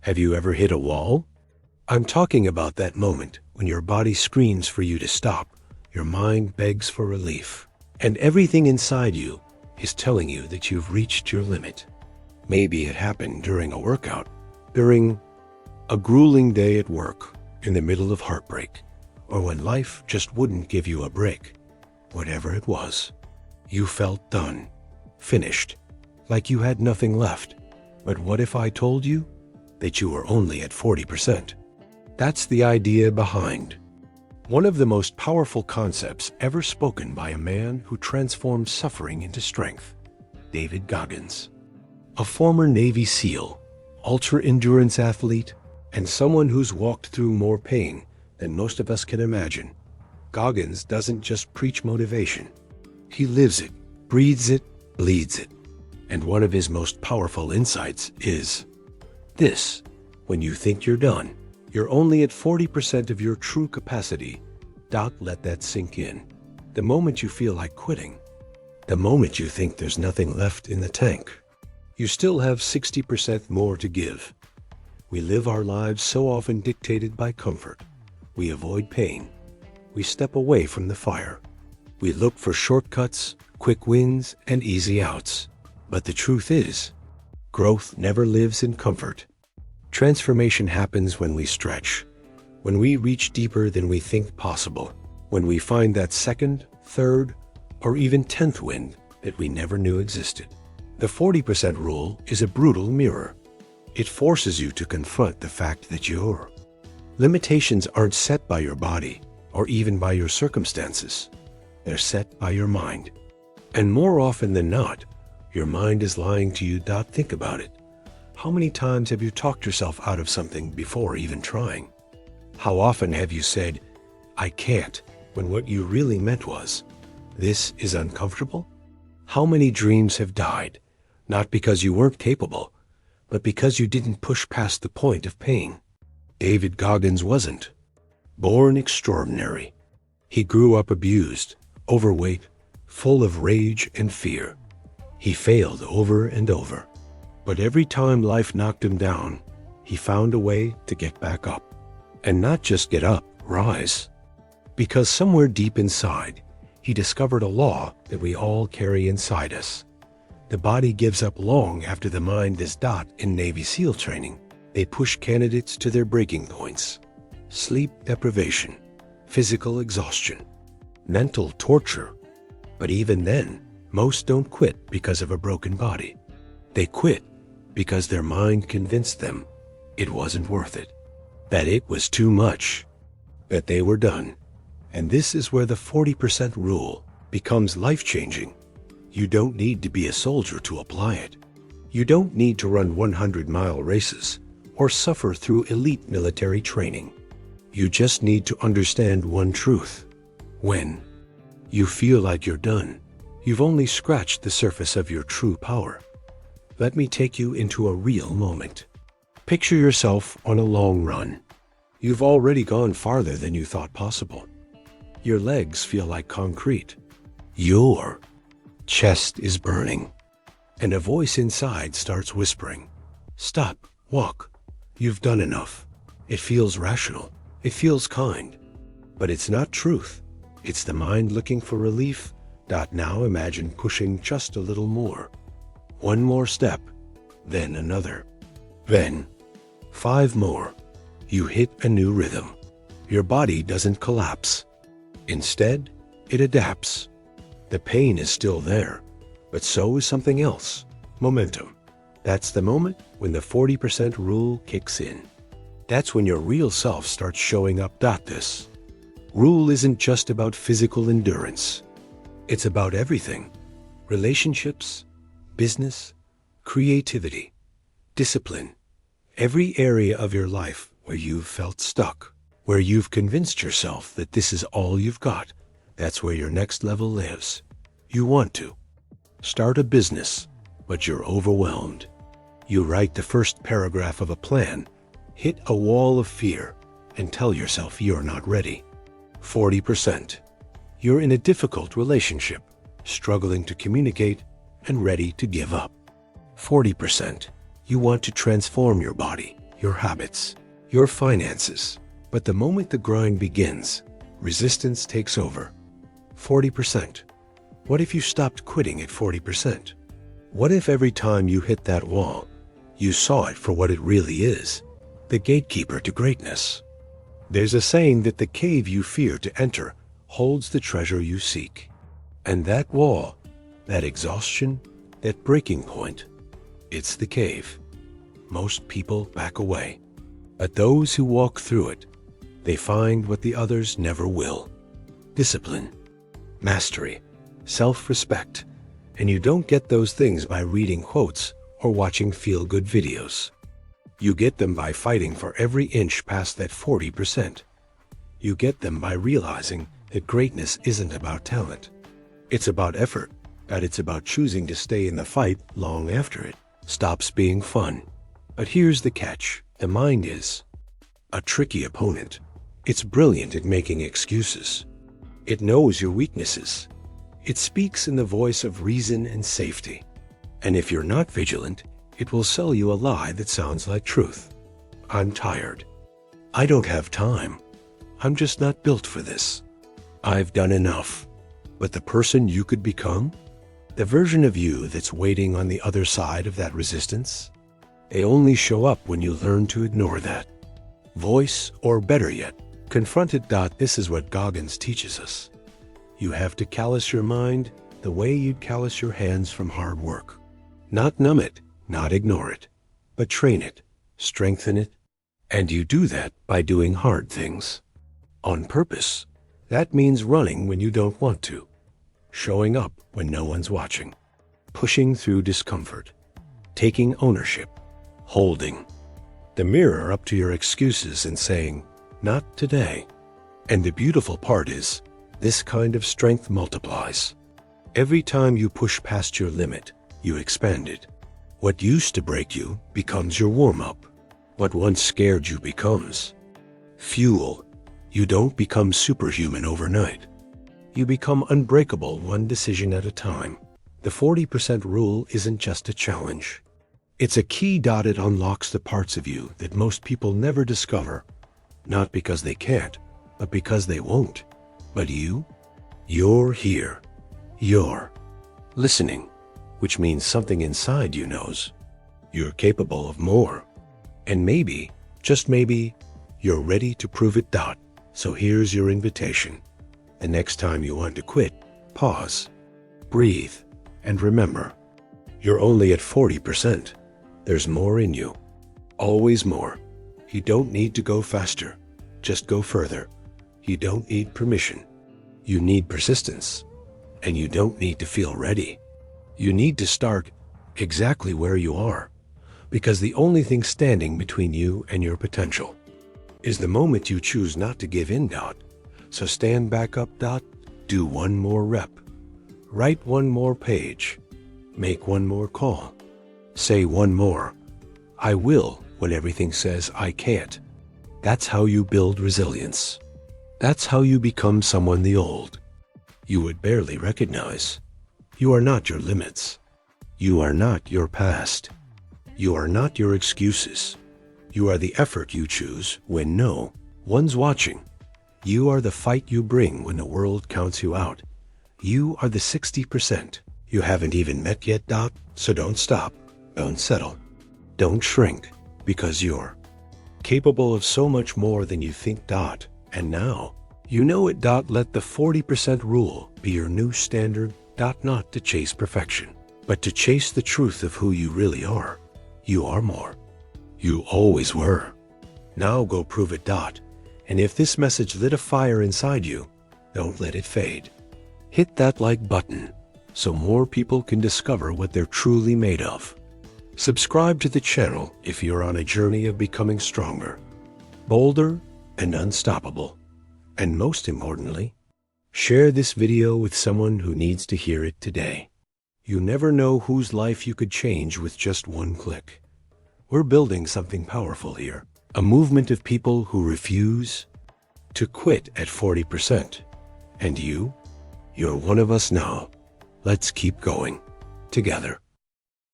Have you ever hit a wall? I'm talking about that moment when your body screams for you to stop, your mind begs for relief, and everything inside you is telling you that you've reached your limit. Maybe it happened during a workout, during a grueling day at work, in the middle of heartbreak, or when life just wouldn't give you a break. Whatever it was, you felt done, finished, like you had nothing left. But what if I told you that you were only at 40%? That's the idea behind one of the most powerful concepts ever spoken by a man who transformed suffering into strength, David Goggins. A former Navy SEAL, ultra-endurance athlete, and someone who's walked through more pain than most of us can imagine. Goggins doesn't just preach motivation. He lives it, breathes it, bleeds it. And one of his most powerful insights is this: when you think you're done, you're only at 40% of your true capacity. Let that sink in. The moment you feel like quitting, the moment you think there's nothing left in the tank, you still have 60% more to give. We live our lives so often dictated by comfort. We avoid pain. We step away from the fire. We look for shortcuts, quick wins, and easy outs. But the truth is, growth never lives in comfort. Transformation happens when we stretch, when we reach deeper than we think possible, when we find that second, third, or even 10th wind that we never knew existed. The 40% rule is a brutal mirror. It forces you to confront the fact that your limitations aren't set by your body or even by your circumstances. They're set by your mind. And more often than not, your mind is lying to you. Think about it. How many times have you talked yourself out of something before even trying? How often have you said, "I can't," when what you really meant was, "This is uncomfortable"? How many dreams have died, not because you weren't capable, but because you didn't push past the point of pain? David Goggins wasn't born extraordinary. He grew up abused, overweight, full of rage and fear. He failed over and over. But every time life knocked him down, he found a way to get back up. And not just get up, rise. Because somewhere deep inside, he discovered a law that we all carry inside us. The body gives up long after the mind is. In Navy SEAL training, they push candidates to their breaking points. Sleep deprivation, physical exhaustion, mental torture. But even then, most don't quit because of a broken body. They quit because their mind convinced them it wasn't worth it, that it was too much, that they were done. And this is where the 40% rule becomes life-changing. You don't need to be a soldier to apply it. You don't need to run 100-mile races or suffer through elite military training. You just need to understand one truth. When you feel like you're done, you've only scratched the surface of your true power. Let me take you into a real moment. Picture yourself on a long run. You've already gone farther than you thought possible. Your legs feel like concrete. Your chest is burning. And a voice inside starts whispering, "Stop, walk. You've done enough." It feels rational. It feels kind. But it's not truth. It's the mind looking for relief. Now imagine pushing just a little more. One more step, then another, then 5 more. You hit a new rhythm. Your body doesn't collapse. Instead, it adapts. The pain is still there, but so is something else, momentum. That's the moment when the 40% rule kicks in. That's when your real self starts showing up. This rule isn't just about physical endurance. It's about everything: relationships, business, creativity, discipline. Every area of your life where you've felt stuck, where you've convinced yourself that this is all you've got, that's where your next level lives. You want to start a business, but you're overwhelmed. You write the first paragraph of a plan, hit a wall of fear, and tell yourself you're not ready. 40%. You're in a difficult relationship, struggling to communicate, and ready to give up. 40%. You want to transform your body, your habits, your finances. But the moment the grind begins, resistance takes over. 40%. What if you stopped quitting at 40%? What if every time you hit that wall, you saw it for what it really is, the gatekeeper to greatness? There's a saying that the cave you fear to enter holds the treasure you seek. And that wall, that exhaustion, that breaking point, it's the cave. Most people back away. But those who walk through it, they find what the others never will. Discipline, mastery, self-respect. And you don't get those things by reading quotes or watching feel-good videos. You get them by fighting for every inch past that 40%. You get them by realizing that greatness isn't about talent. It's about effort, that it's about choosing to stay in the fight long after it stops being fun. But here's the catch. The mind is a tricky opponent. It's brilliant at making excuses. It knows your weaknesses. It speaks in the voice of reason and safety. And if you're not vigilant, it will sell you a lie that sounds like truth. I'm tired. I don't have time. I'm just not built for this. I've done enough. But the person you could become? The version of you that's waiting on the other side of that resistance? They only show up when you learn to ignore that voice, or better yet, confront it. This is what Goggins teaches us. You have to callous your mind the way you'd callous your hands from hard work. Not numb it, not ignore it, but train it, strengthen it. And you do that by doing hard things. On purpose. That means running when you don't want to. Showing up when no one's watching. Pushing through discomfort. Taking ownership. Holding the mirror up to your excuses and saying, not today. And the beautiful part is, this kind of strength multiplies. Every time you push past your limit, you expand it. What used to break you becomes your warm-up. What once scared you becomes fuel. You don't become superhuman overnight. You become unbreakable one decision at a time. The 40% rule isn't just a challenge. It's a key. It unlocks the parts of you that most people never discover. Not because they can't, but because they won't. But you're here. You're listening, which means something inside you knows you're capable of more. And maybe, just maybe, you're ready to prove it. So here's your invitation. The next time you want to quit, pause, breathe, and remember, you're only at 40%. There's more in you. Always more. You don't need to go faster. Just go further. You don't need permission. You need persistence. And you don't need to feel ready. You need to start exactly where you are. Because the only thing standing between you and your potential is the moment you choose not to give in. So stand back up. Do one more rep. Write one more page. Make one more call. Say one more, I will, when everything says I can't. That's how you build resilience. That's how you become someone the old you would barely recognize. You are not your limits. You are not your past. You are not your excuses. You are the effort you choose when no one's watching. You are the fight you bring when the world counts you out. You are the 60% you haven't even met yet. So don't stop. Don't settle. Don't shrink, because you're capable of so much more than you think. And now, you know it. Let the 40% rule be your new standard. Not to chase perfection, but to chase the truth of who you really are. You are more. You always were. Now go prove it. And if this message lit a fire inside you, don't let it fade. Hit that like button so more people can discover what they're truly made of. Subscribe to the channel if you're on a journey of becoming stronger, bolder, and unstoppable. And most importantly, share this video with someone who needs to hear it today. You never know whose life you could change with just one click. We're building something powerful here, a movement of people who refuse to quit at 40%. And you're one of us now. Let's keep going together.